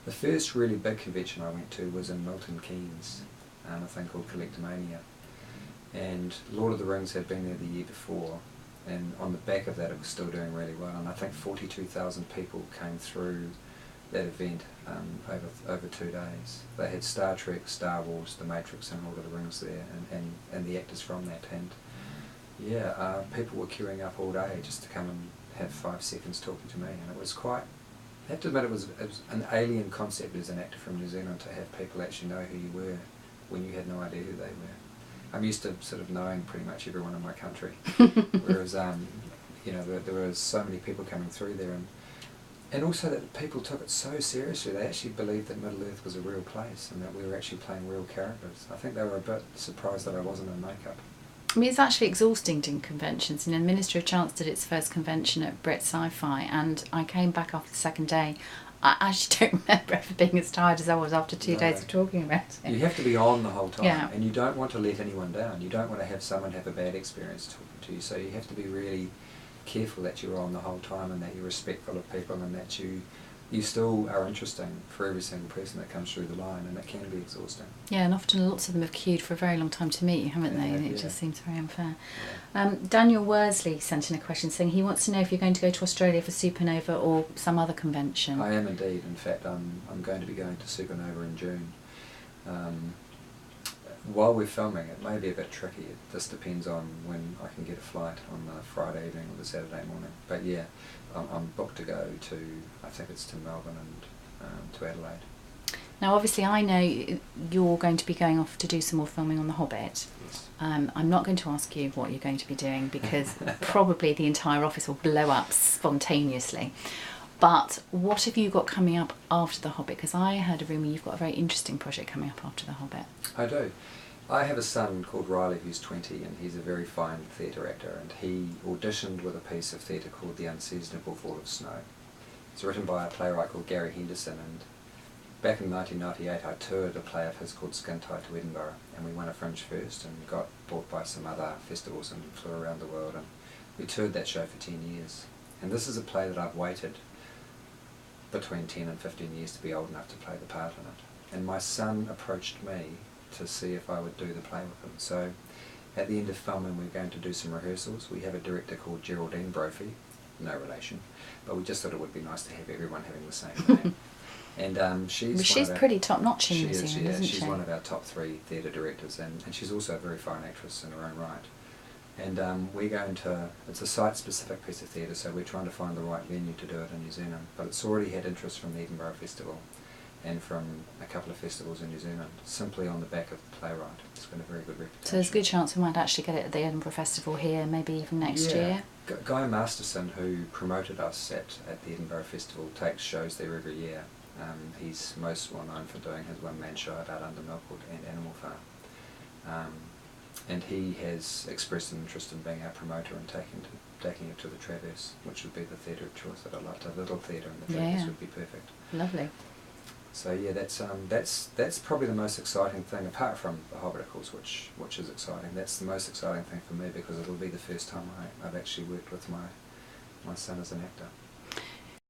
The first really big convention I went to was in Milton Keynes, a thing called Collectomania. And Lord of the Rings had been there the year before, and on the back of that it was still doing really well, and I think 42,000 people came through that event over 2 days. They had Star Trek, Star Wars, The Matrix and Lord of the Rings there, and the actors from that, and yeah, people were queuing up all day just to come and have 5 seconds talking to me, and it was quite, I have to admit it was an alien concept as an actor from New Zealand to have people actually know who you were when you had no idea who they were. I'm used to sort of knowing pretty much everyone in my country, whereas you know, there were so many people coming through there, and also that people took it so seriously. They actually believed that Middle Earth was a real place and that we were actually playing real characters. I think they were a bit surprised that I wasn't in makeup. I mean, it's actually exhausting doing conventions. You know, the Ministry of Chance did its first convention at Brit Sci-Fi, and I came back after the second day. I actually don't remember ever being as tired as I was after 2 days of talking about it. You have to be on the whole time, yeah. And you don't want to let anyone down. You don't want to have someone have a bad experience talking to you, so you have to be really careful that you're on the whole time and that you're respectful of people and that you still are interesting for every single person that comes through the line, and it can be exhausting. Yeah, and often lots of them have queued for a very long time to meet you, haven't they? And it just seems very unfair. Yeah. Daniel Worsley sent in a question saying he wants to know if you're going to go to Australia for Supernova or some other convention. I am indeed. In fact, I'm going to be going to Supernova in June. While we're filming, it may be a bit tricky. This depends on when I can get a flight on the Friday evening or the Saturday morning. But yeah, I'm booked to go to, I think it's to Melbourne and to Adelaide. Now obviously I know you're going to be going off to do some more filming on The Hobbit. Yes. I'm not going to ask you what you're going to be doing because probably the entire office will blow up spontaneously. But what have you got coming up after The Hobbit? Because I heard a rumour you've got a very interesting project coming up after The Hobbit. I do. I have a son called Riley who's 20, and he's a very fine theatre actor, and he auditioned with a piece of theatre called The Unseasonable Fall of Snow. It's written by a playwright called Gary Henderson, and back in 1998 I toured a play of his called Skin Tight to Edinburgh, and we won a Fringe first and got bought by some other festivals and flew around the world, and we toured that show for 10 years. And this is a play that I've waited between 10 and 15 years to be old enough to play the part in it. And my son approached me to see if I would do the play with him. So at the end of filming we're going to do some rehearsals. We have a director called Jed Brophy, no relation, but we just thought it would be nice to have everyone having the same name. And she's pretty top-notch in New Zealand, isn't she? She's one of our top 3 theatre directors, and she's also a very fine actress in her own right. And we're going to, it's a site-specific piece of theatre, so we're trying to find the right venue to do it in New Zealand. But it's already had interest from the Edinburgh Festival and from a couple of festivals in New Zealand, simply on the back of the playwright. It's got a very good reputation. So there's a good chance we might actually get it at the Edinburgh Festival here, maybe even next year. Guy Masterson, who promoted us at the Edinburgh Festival, takes shows there every year. He's most well known for doing his one-man show about Under Milkwood and Animal Farm. And he has expressed an interest in being our promoter and taking it to the Traverse, which would be the theatre of choice that I'd like to. A little theatre in the Traverse would be perfect. Lovely. So yeah, that's probably the most exciting thing, apart from The Hobbit, of course, which is exciting. That's the most exciting thing for me because it'll be the first time I've actually worked with my son as an actor.